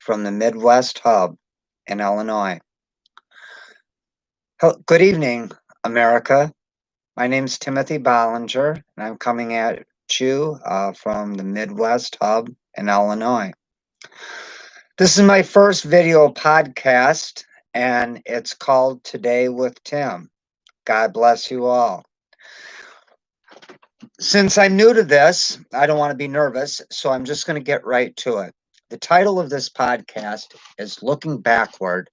from the Midwest Hub in Illinois. Good evening, America. My name is Timothy Bollinger, and I'm coming at you from the Midwest Hub in Illinois. This is my first video podcast, and it's called Today with Tim. God bless you all. Since I'm new to this, I don't want to be nervous, so I'm just going to get right to it. The title of this podcast is Looking Backward,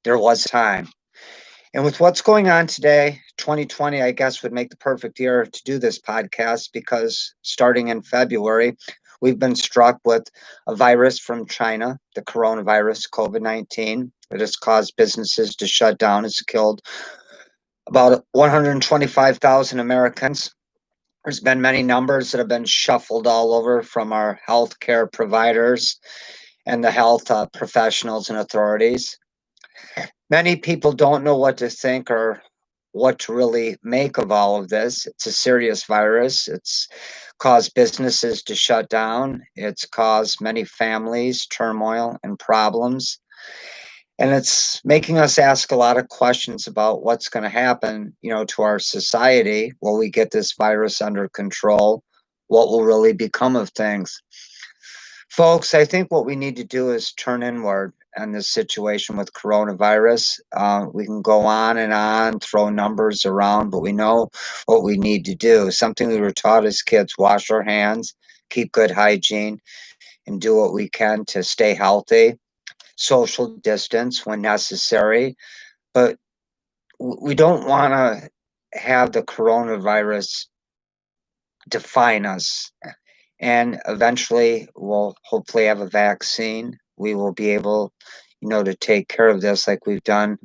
There Was Time. And with what's going on today, 2020, I guess, would make the perfect year to do this podcast because starting in February, we've been struck with a virus from China, the coronavirus, COVID-19. It has caused businesses to shut down. It's killed about 125,000 Americans. There's been many numbers that have been shuffled all over from our healthcare providers and the health professionals and authorities. Many people don't know what to think or what to really make of all of this. It's a serious virus. It's caused businesses to shut down. It's caused many families turmoil and problems. And it's making us ask a lot of questions about what's going to happen, to our society. Will we get this virus under control? What will really become of things? Folks, I think what we need to do is turn inward on this situation with coronavirus. We can go on, throw numbers around, but we know what we need to do. Something we were taught as kids: wash our hands, keep good hygiene, and do what we can to stay healthy. Social distance when necessary, but we don't want to have the coronavirus define us. And eventually, we'll hopefully have a vaccine. We will be able, to take care of this like we've done.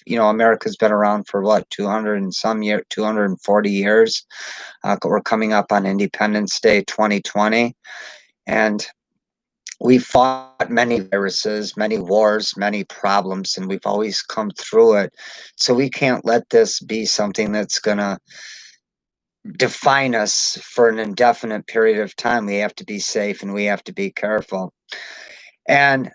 America's been around for what, 200 and some year, 240 years. We're coming up on Independence Day 2020, and we fought many viruses, many wars, many problems, and we've always come through it. So we can't let this be something that's going to define us for an indefinite period of time. We have to be safe and we have to be careful. And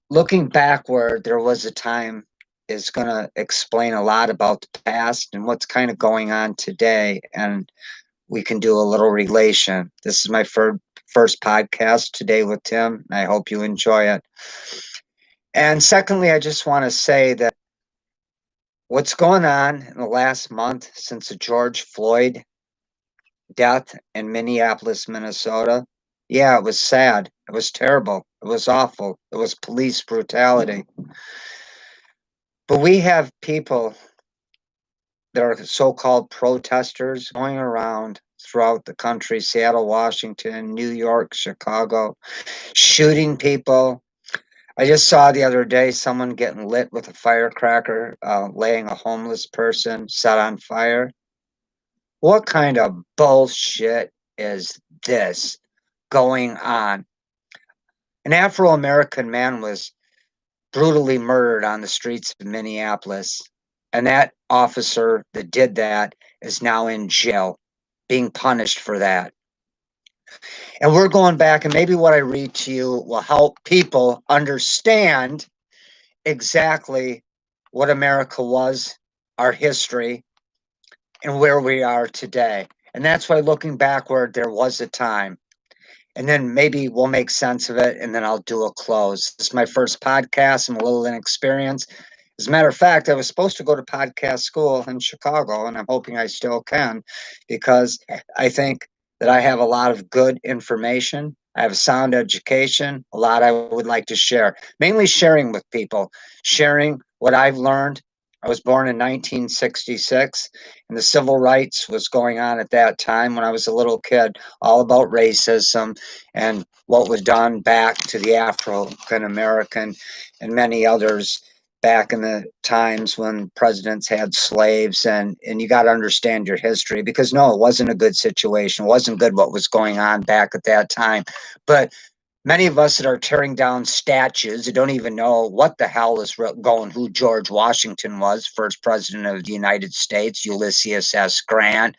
looking backward, there was a time is going to explain a lot about the past and what's kind of going on today. And we can do a little relation. This is my first podcast Today with Tim, and I hope you enjoy it. And secondly, I just want to say that what's going on in the last month since the George Floyd death in Minneapolis, Minnesota, yeah, it was sad. It was terrible. It was awful. It was police brutality. But we have people that are so-called protesters going around throughout the country: Seattle, Washington, New York, Chicago, shooting people. I just saw the other day someone getting lit with a firecracker, laying a homeless person set on fire. What kind of bullshit is this going on? An Afro-American man was brutally murdered on the streets of Minneapolis, and that officer that did that is now in jail, being punished for that. And we're going back, and maybe what I read to you will help people understand exactly what America was, our history, and where we are today. And that's why looking backward, there was a time. And then maybe we'll make sense of it, and then I'll do a close. This is my first podcast. I'm a little inexperienced. As a matter of fact, I was supposed to go to podcast school in Chicago, and I'm hoping I still can, because I think that I have a lot of good information. I have a sound education, a lot I would like to share, mainly sharing with people, sharing what I've learned. I was born in 1966, and the civil rights was going on at that time when I was a little kid, all about racism and what was done back to the African American and many others back in the times when presidents had slaves. And you got to understand your history, because no, it wasn't a good situation. It wasn't good what was going on back at that time. But Many of us that are tearing down statues that don't even know what the hell is going, who George Washington was, first president of the United States, Ulysses S. Grant,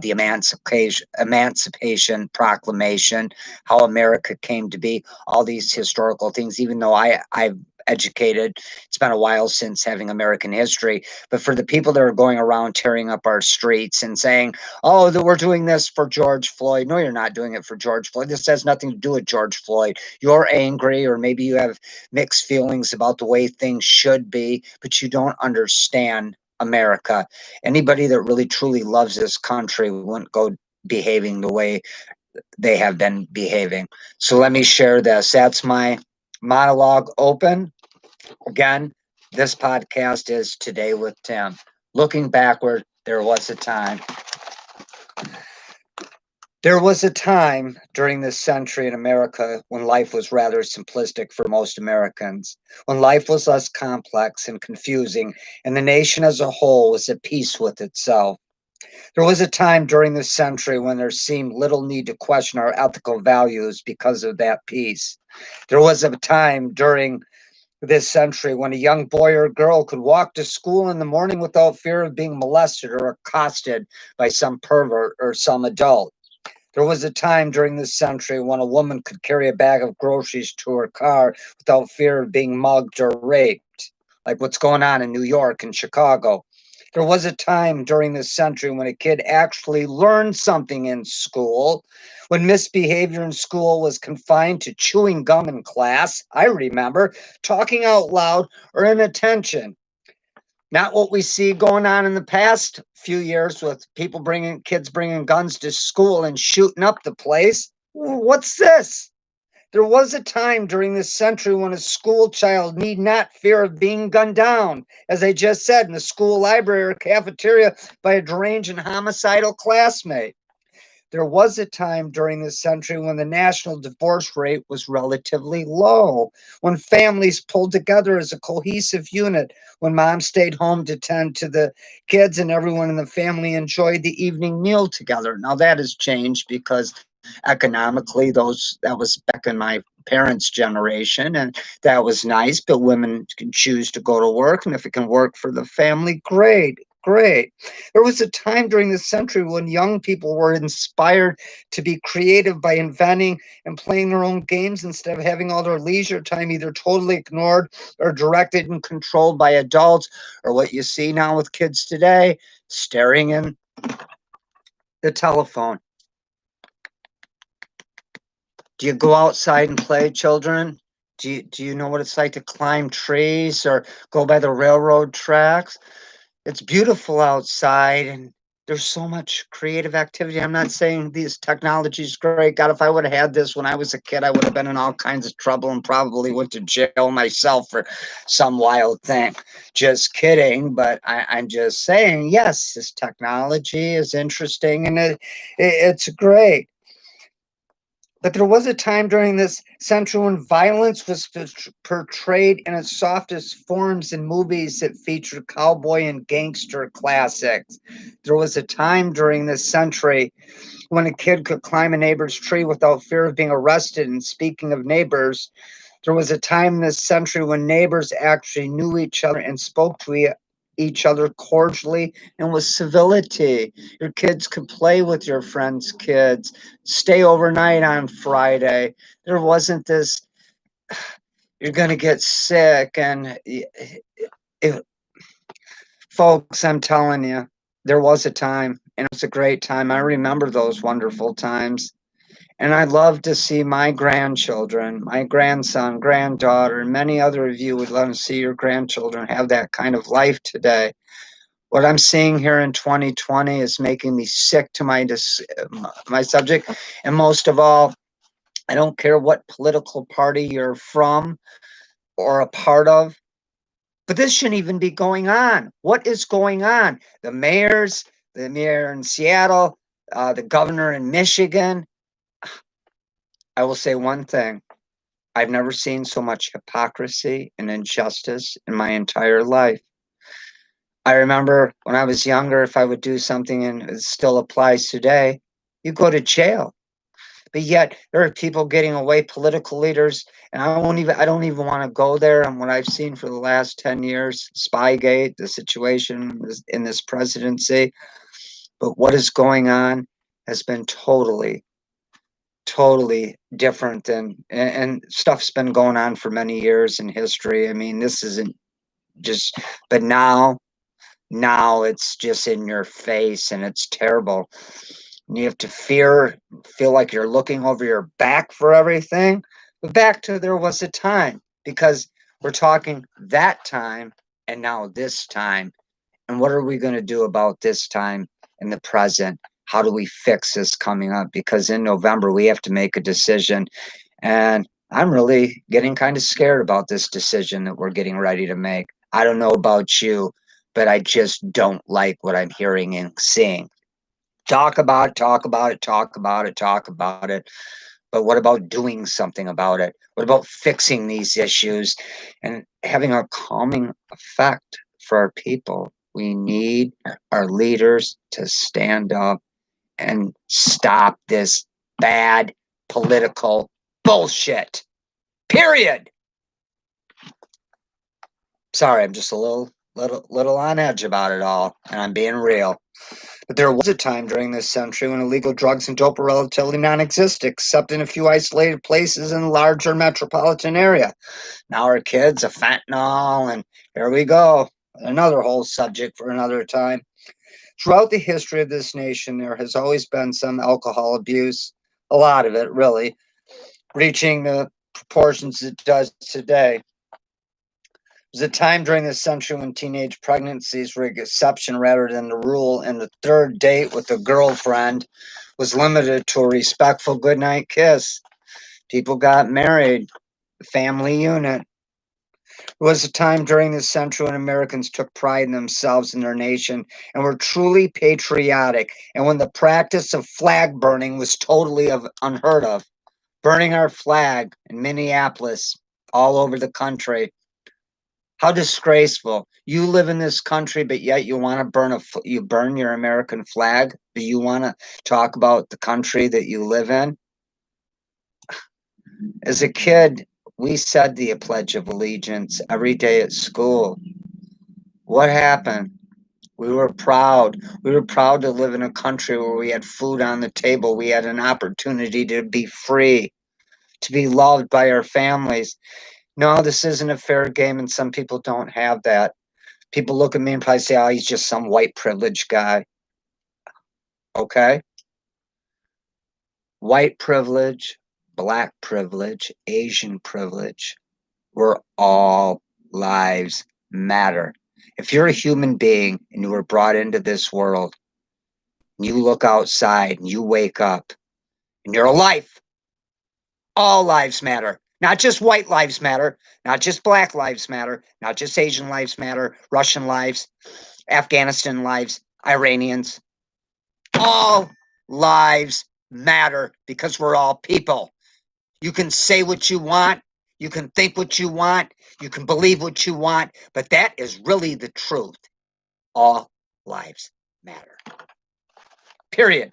the Emancipation Proclamation, how America came to be, all these historical things, even though I've educated. It's been a while since having American history, but for the people that are going around tearing up our streets and saying, oh, that we're doing this for George Floyd. No, you're not doing it for George Floyd. This has nothing to do with George Floyd. You're angry, or maybe you have mixed feelings about the way things should be, but you don't understand America. Anybody that really truly loves this country wouldn't go behaving the way they have been behaving. So let me share this. That's my monologue open. Again, this podcast is Today with Tim. Looking backward, there was a time. There was a time during this century in America when life was rather simplistic for most Americans, when life was less complex and confusing, and the nation as a whole was at peace with itself. There was a time during this century when there seemed little need to question our ethical values because of that peace. There was a time during this century when a young boy or girl could walk to school in the morning without fear of being molested or accosted by some pervert or some adult. There was a time during this century when a woman could carry a bag of groceries to her car without fear of being mugged or raped, like what's going on in New York and Chicago. There was a time during this century when a kid actually learned something in school, when misbehavior in school was confined to chewing gum in class. I remember talking out loud or inattention. Not what we see going on in the past few years with people bringing kids bringing guns to school and shooting up the place. What's this? There was a time during this century when a school child need not fear of being gunned down, as I just said, in the school library or cafeteria by a deranged and homicidal classmate. There was a time during this century when the national divorce rate was relatively low, when families pulled together as a cohesive unit, when mom stayed home to tend to the kids and everyone in the family enjoyed the evening meal together. Now that has changed because economically that was back in my parents' generation, and that was nice, but women can choose to go to work, and if it can work for the family, great. Great. There was a time during the century when young people were inspired to be creative by inventing and playing their own games instead of having all their leisure time either totally ignored or directed and controlled by adults, or what you see now with kids today, staring in the telephone. Do you go outside and play, children? Do you know what it's like to climb trees or go by the railroad tracks? It's beautiful outside and there's so much creative activity. I'm not saying these technology's great. God, if I would have had this when I was a kid, I would have been in all kinds of trouble and probably went to jail myself for some wild thing. Just kidding. But I'm just saying, yes, this technology is interesting and it's great. But there was a time during this century when violence was portrayed in its softest forms in movies that featured cowboy and gangster classics. There was a time during this century when a kid could climb a neighbor's tree without fear of being arrested. And speaking of neighbors, there was a time in this century when neighbors actually knew each other and spoke to each other cordially and with civility. Your kids could play with your friends' kids, stay overnight on Friday. There wasn't this, you're going to get sick. And it, folks, I'm telling you, there was a time, and it was a great time. I remember those wonderful times. And I'd love to see my grandchildren, my grandson, granddaughter, and many other of you would love to see your grandchildren have that kind of life today. What I'm seeing here in 2020 is making me sick to my subject. And most of all, I don't care what political party you're from or a part of, but this shouldn't even be going on. What is going on? The mayor in Seattle, the governor in Michigan. I will say one thing. I've never seen so much hypocrisy and injustice in my entire life. I remember when I was younger, if I would do something and it still applies today, you go to jail. But yet there are people getting away, political leaders, and I don't even want to go there. And what I've seen for the last 10 years, Spygate, the situation in this presidency, but what is going on has been totally different than, and stuff's been going on for many years in history. I mean, this isn't just, but now it's just in your face and it's terrible. And you have to feel like you're looking over your back for everything. But back to there was a time, because we're talking that time and now this time. And what are we going to do about this time in the present? How do we fix this coming up? Because in November, we have to make a decision. And I'm really getting kind of scared about this decision that we're getting ready to make. I don't know about you, but I just don't like what I'm hearing and seeing. Talk about it, talk about it, talk about it, talk about it. But what about doing something about it? What about fixing these issues and having a calming effect for our people? We need our leaders to stand up and stop this bad political bullshit. Period. Sorry, I'm just a little on edge about it all, and I'm being real. But there was a time during this century when illegal drugs and dope were relatively non-existent, except in a few isolated places in the larger metropolitan area. Now our kids are fentanyl, and here we go. Another whole subject for another time. Throughout the history of this nation, there has always been some alcohol abuse, a lot of it, really, reaching the proportions it does today. There was a time during this century when teenage pregnancies were the exception rather than the rule, and the third date with a girlfriend was limited to a respectful goodnight kiss. People got married, family unit. It was a time during this century when Americans took pride in themselves and their nation and were truly patriotic, and when the practice of flag burning was totally unheard of. Burning our flag in Minneapolis, all over the country. How disgraceful! You live in this country, but yet you want to you burn your American flag. Do you want to talk about the country that you live in? As a kid, we said the Pledge of Allegiance every day at school. What happened? We were proud. We were proud to live in a country where we had food on the table. We had an opportunity to be free, to be loved by our families. No, this isn't a fair game, and some people don't have that. People look at me and probably say, oh, he's just some white privileged guy. Okay? White privilege, black privilege, Asian privilege, we're all lives matter. If you're a human being and you were brought into this world, and you look outside and you wake up and you're alive, all lives matter. Not just white lives matter, not just black lives matter, not just Asian lives matter, Russian lives, Afghanistan lives, Iranians. All lives matter because we're all people. You can say what you want, you can think what you want, you can believe what you want, but that is really the truth. All lives matter. Period.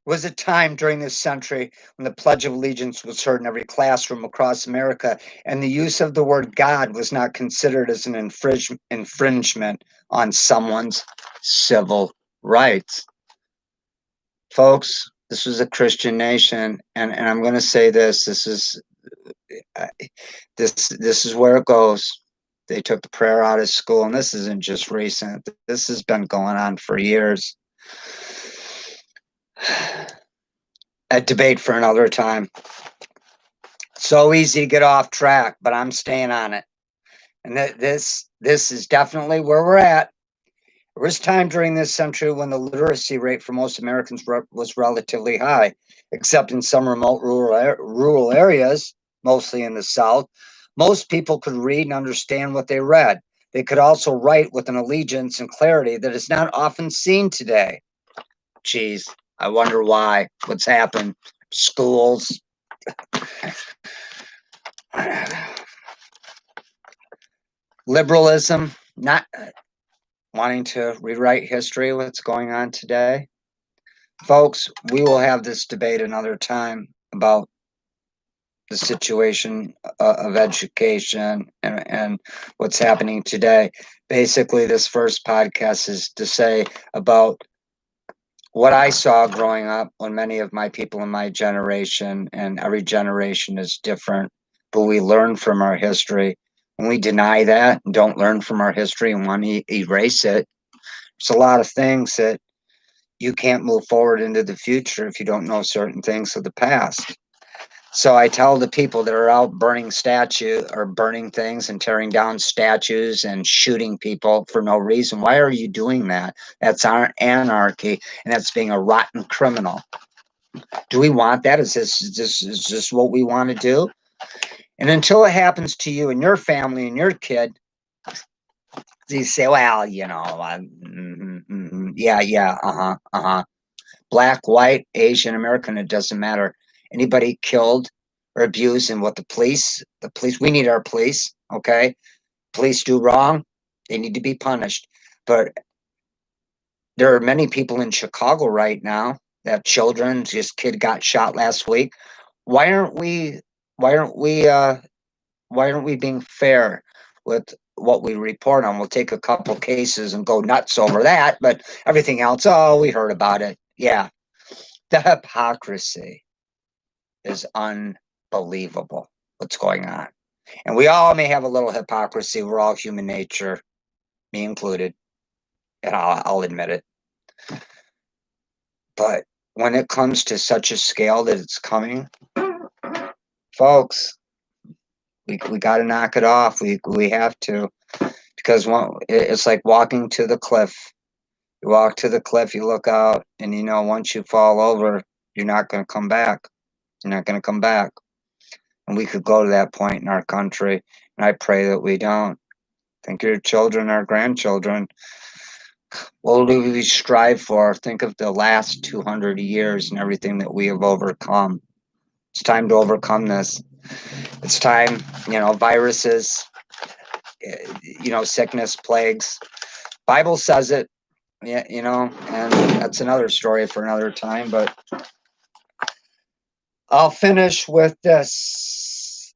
Was a time during this century when the Pledge of Allegiance was heard in every classroom across America, and the use of the word God was not considered as an infringement on someone's civil rights. Folks, this was a Christian nation, and I'm going to say this: this is where it goes. They took the prayer out of school, and this isn't just recent. This has been going on for years. A debate for another time. So easy to get off track, but I'm staying on it. And this is definitely where we're at. There was time during this century when the literacy rate for most Americans was relatively high, except in some remote rural areas, mostly in the South. Most people could read and understand what they read. They could also write with an allegiance and clarity that is not often seen today. Geez, I wonder why. What's happened? Schools. Liberalism, not wanting to rewrite history, what's going on today. Folks, we will have this debate another time about the situation of education and what's happening today. Basically, this first podcast is to say about what I saw growing up when many of my people in my generation, and every generation is different, but we learn from our history. When we deny that and don't learn from our history and want to erase it, there's a lot of things that you can't move forward into the future if you don't know certain things of the past. So I tell the people that are out burning statue or burning things and tearing down statues and shooting people for no reason. Why are you doing that? That's anarchy, and that's being a rotten criminal. Do we want that? Is this what we want to do? And until it happens to you and your family and your kid, you say, well, yeah, black, white, Asian, American, it doesn't matter. Anybody killed or abused, and what the police, we need our police, okay? Police do wrong, they need to be punished. But there are many people in Chicago right now that children, this kid got shot last week. Why aren't we why aren't we why aren't we being fair with what we report on? We'll take a couple cases and go nuts over that, but everything else, oh, we heard about it. Yeah. The hypocrisy is unbelievable what's going on. And we all may have a little hypocrisy. We're all human nature, me included. And I'll admit it. But when it comes to such a scale that it's coming, folks, we got to knock it off. We have to, because it's like walking to the cliff. You walk to the cliff, you look out, and once you fall over, you're not going to come back. You're not going to come back. And we could go to that point in our country, and I pray that we don't. Think of your children, our grandchildren. What do we strive for? Think of the last 200 years and everything that we have overcome. It's time to overcome this. It's time, viruses, sickness, plagues. Bible says it, yeah, and that's another story for another time, but I'll finish with this.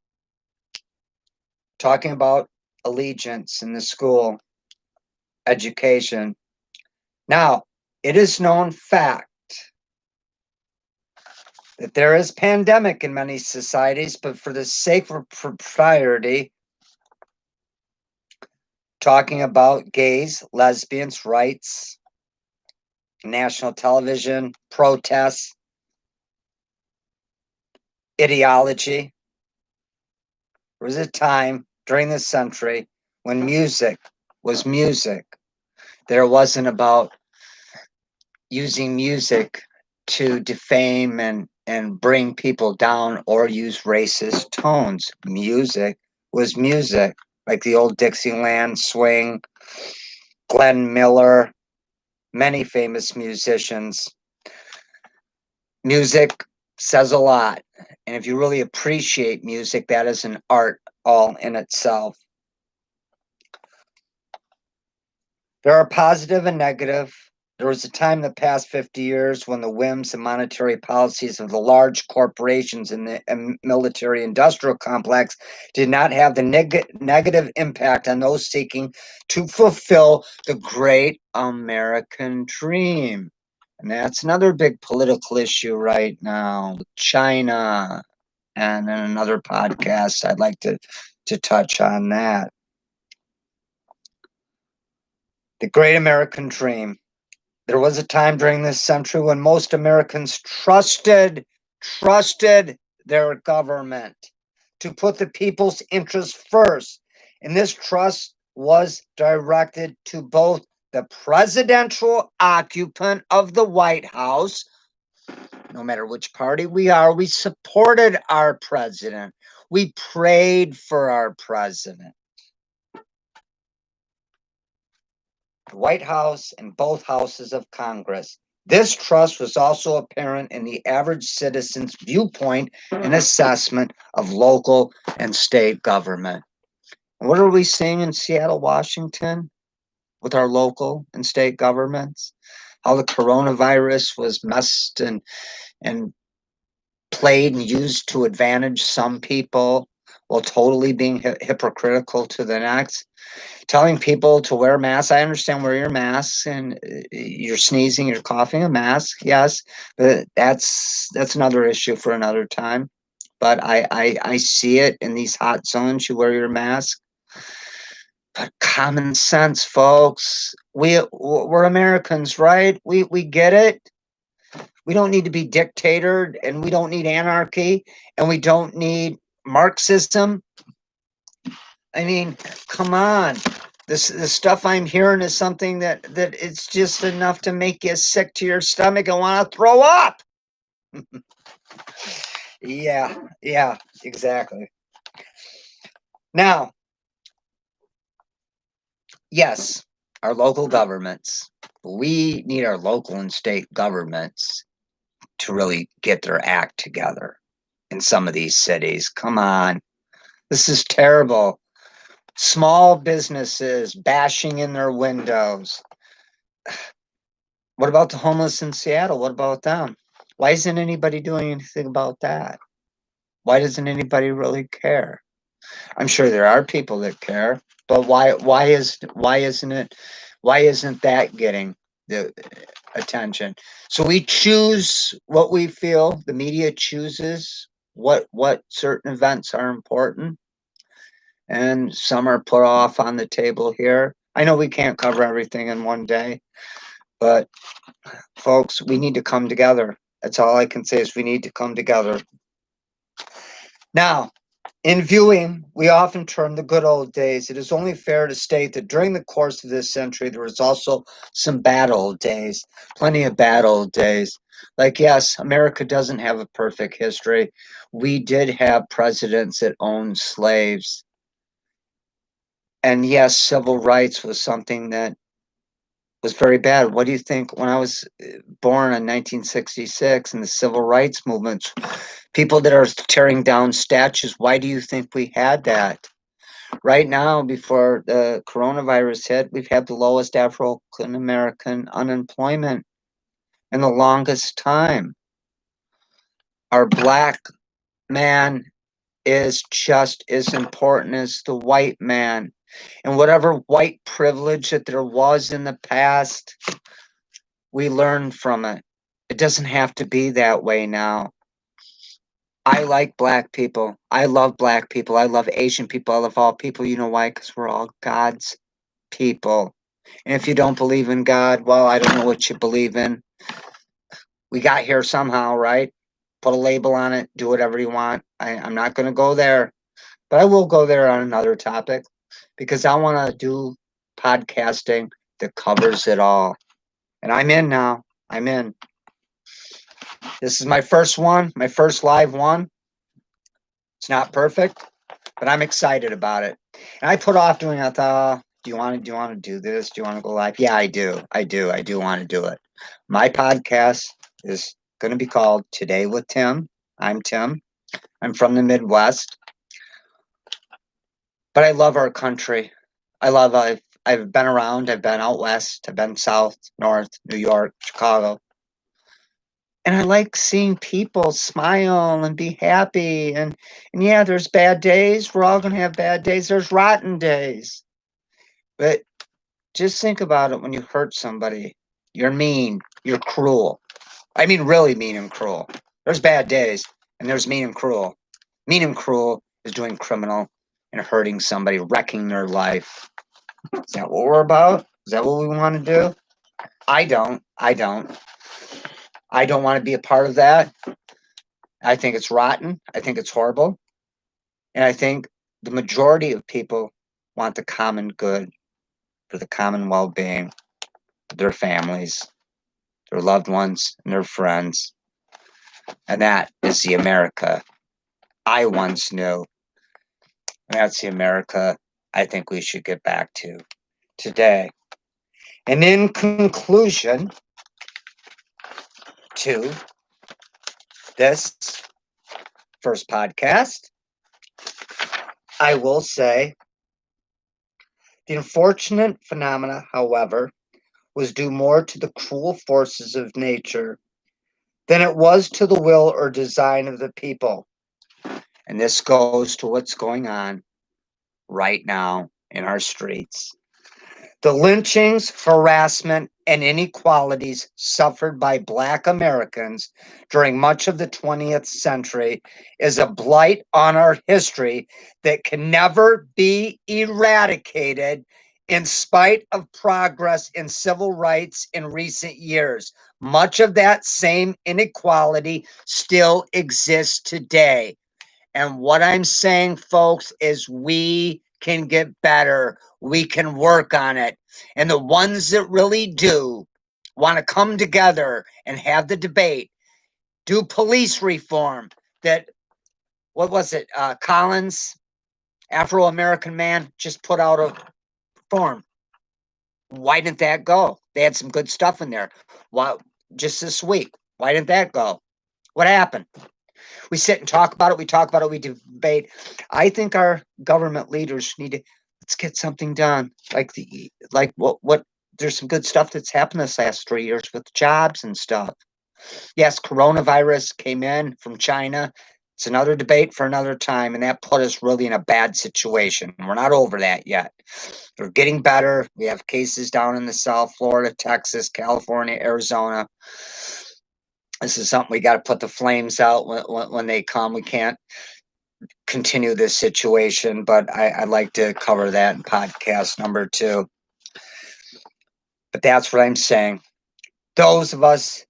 Talking about allegiance in the school, education. Now, it is known fact that there is pandemic in many societies, but for the sake of propriety, talking about gays, lesbians, rights, national television, protests, ideology. There was a time during this century when music was music. There wasn't about using music to defame and bring people down or use racist tones. Music was music, like the old Dixieland swing, Glenn Miller, many famous musicians. Music says a lot. And if you really appreciate music, that is an art all in itself. There are positive and negative. There was a time in the past 50 years when the whims and monetary policies of the large corporations in the military industrial complex did not have the negative impact on those seeking to fulfill the great American dream. And that's another big political issue right now, China. And in another podcast, I'd like to touch on that. The great American dream. There was a time during this century when most Americans trusted their government to put the people's interests first. And this trust was directed to both the presidential occupant of the White House. No matter which party we are, we supported our president. We prayed for our president. The White House and both houses of Congress. This trust was also apparent in the average citizen's viewpoint and assessment of local and state government. What are we seeing in Seattle, Washington with our local and state governments? how the coronavirus was messed and played and used to advantage some people while totally being hypocritical to the next. Telling people to wear masks. I understand wear your mask and you're sneezing, you're coughing, a mask, yes, but that's another issue for another time. But I see it in these hot zones. You wear your mask. But common sense, folks. We're Americans, right? We get it. We don't need to be dictated, and we don't need anarchy, and we don't need Marxism. I mean, come on. The stuff I'm hearing is something that it's just enough to make you sick to your stomach and want to throw up. Yeah, exactly. Now, yes, our local governments. We need our local and state governments to really get their act together in some of these cities. Come on. This is terrible. Small businesses bashing in their windows. What about the homeless in Seattle? What about them? Why isn't anybody doing anything about that? Why doesn't anybody really care? I'm sure there are people that care, but why isn't that getting the attention? So we choose what we feel, the media chooses what certain events are important, and some are put off on the table here. I know we can't cover everything in one day, but folks, we need to come together. That's all I can say is we need to come together. Now, in viewing, we often term the good old days. It is only fair to state that during the course of this century, there was also some bad old days, plenty of bad old days. Like, yes, America doesn't have a perfect history. We did have presidents that owned slaves. And yes, civil rights was something that was very bad. What do you think when I was born in 1966 and the civil rights movements, people that are tearing down statues, why do you think we had that? Right now, before the coronavirus hit, we've had the lowest African American unemployment in the longest time. Our black man is just as important as the white man. And whatever white privilege that there was in the past, we learned from it. It doesn't have to be that way now. I like black people. I love black people. I love Asian people. I love all people. You know why? Because we're all God's people. And if you don't believe in God, well, I don't know what you believe in. We got here somehow, right? Put a label on it, do whatever you want. I'm not going to go there, but I will go there on another topic because I want to do podcasting that covers it all. And I'm in now. I'm in. This is my first one, my first live one. It's not perfect, but I'm excited about it. And I put off doing it. I thought, oh, do you want to do this? Do you want to go live? Yeah, I do. I do want to do it. My podcast is going to be called Today with Tim. I'm Tim. I'm from the Midwest, but I love our country. I've been around. I've been out west. I've been south, north, New York, Chicago. And I like seeing people smile and be happy. And yeah, there's bad days. We're all going to have bad days. There's rotten days. But just think about it when you hurt somebody. You're mean. You're cruel. I mean, really mean and cruel. There's bad days, and there's mean and cruel. Mean and cruel is doing criminal and hurting somebody, wrecking their life. Is that what we're about? Is that what we want to do? I don't. I don't. I don't want to be a part of that. I think it's rotten. I think it's horrible. And I think the majority of people want the common good for the common well being of their families, their loved ones, and their friends. And that is the America I once knew. And that's the America I think we should get back to today. And in conclusion to this first podcast, I will say the unfortunate phenomena, however, was due more to the cruel forces of nature than it was to the will or design of the people. And this goes to what's going on right now in our streets. The lynchings, harassment, and inequalities suffered by Black Americans during much of the 20th century is a blight on our history that can never be eradicated in spite of progress in civil rights in recent years. Much of that same inequality still exists today. And what I'm saying, folks, is we can get better. We can work on it. And the ones that really do want to come together and have the debate, do police reform that, what was it? Collins, Afro American man, just put out a form. Why didn't that go? They had some good stuff in there. Why, just this week, why didn't that go? What happened? We sit and talk about it. We talk about it. We debate. I think our government leaders need to, let's get something done. Like what there's some good stuff that's happened this last 3 years with jobs and stuff. Yes, coronavirus came in from China. It's another debate for another time, and that put us really in a bad situation. We're not over that yet. We're getting better. We have cases down in the South, Florida, Texas, California, Arizona. This is something we got to put the flames out when they come. We can't continue this situation, but I'd like to cover that in podcast number 2. But that's what I'm saying. Those of us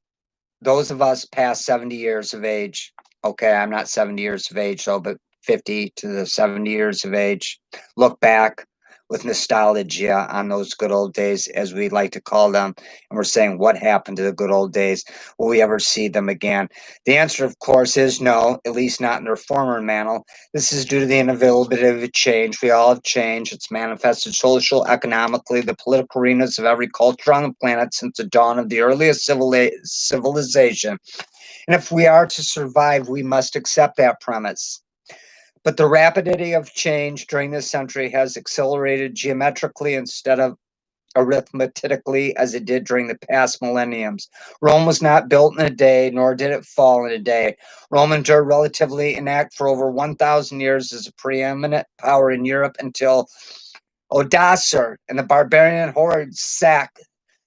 past 70 years of age, okay, I'm not 70 years of age though, but 50 to the 70 years of age, look back with nostalgia on those good old days, as we like to call them. And we're saying, what happened to the good old days? Will we ever see them again? The answer, of course, is no, at least not in their former manner. This is due to the inevitability of change. We all have changed. It's manifested social, economically, the political arenas of every culture on the planet since the dawn of the earliest civilization. And if we are to survive, we must accept that premise. But the rapidity of change during this century has accelerated geometrically instead of arithmetically as it did during the past millenniums. Rome was not built in a day, nor did it fall in a day. Rome endured relatively intact for over 1,000 years as a preeminent power in Europe until Odoacer and the barbarian horde sacked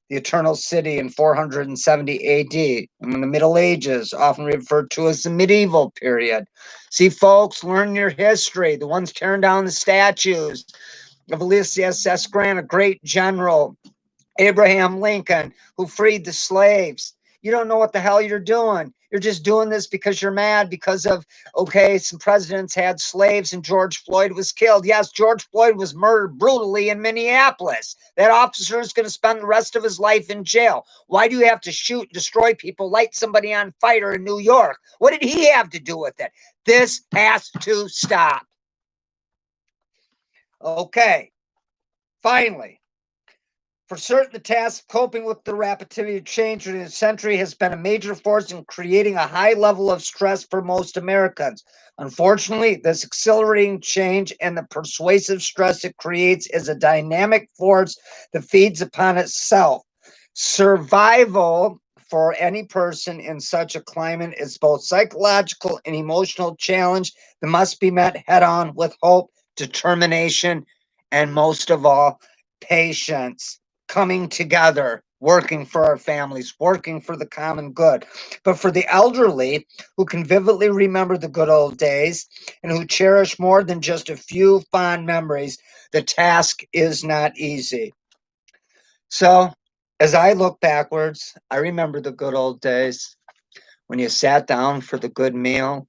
the Eternal City in 470 AD, and in the Middle Ages, often referred to as the medieval period. See, folks, learn your history. The ones tearing down the statues of Ulysses S. Grant, a great general, Abraham Lincoln, who freed the slaves. You don't know what the hell you're doing. You're just doing this because you're mad because of, okay, some presidents had slaves and George Floyd was killed. Yes, George Floyd was murdered brutally in Minneapolis. That officer is going to spend the rest of his life in jail. Why do you have to shoot, destroy people, light somebody on fire in New York? What did he have to do with it? This has to stop. Okay, finally. For certain, the task of coping with the rapidity of change during the century has been a major force in creating a high level of stress for most Americans. Unfortunately, this accelerating change and the persuasive stress it creates is a dynamic force that feeds upon itself. Survival for any person in such a climate is both psychological and emotional challenge that must be met head on with hope, determination, and most of all, patience. Coming together, working for our families, working for the common good. But for the elderly who can vividly remember the good old days and who cherish more than just a few fond memories, the task is not easy. So, as I look backwards, I remember the good old days when you sat down for the good meal,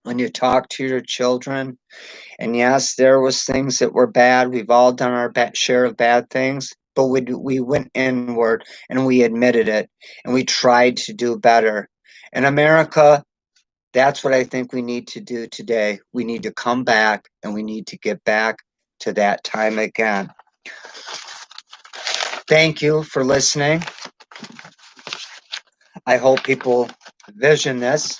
when you talked to your children. And yes, there was things that were bad. We've all done our share of bad things, but we went inward and we admitted it and we tried to do better. In America, that's what I think we need to do today. We need to come back and we need to get back to that time again. Thank you for listening. I hope people vision this.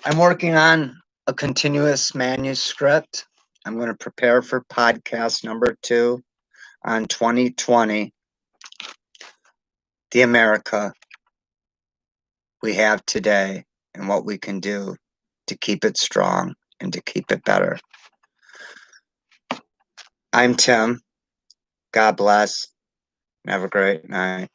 I'm working on a continuous manuscript. I'm going to prepare for podcast number 2 on 2020. the America we have today and what we can do to keep it strong and to keep it better. I'm Tim. God bless. Have a great night.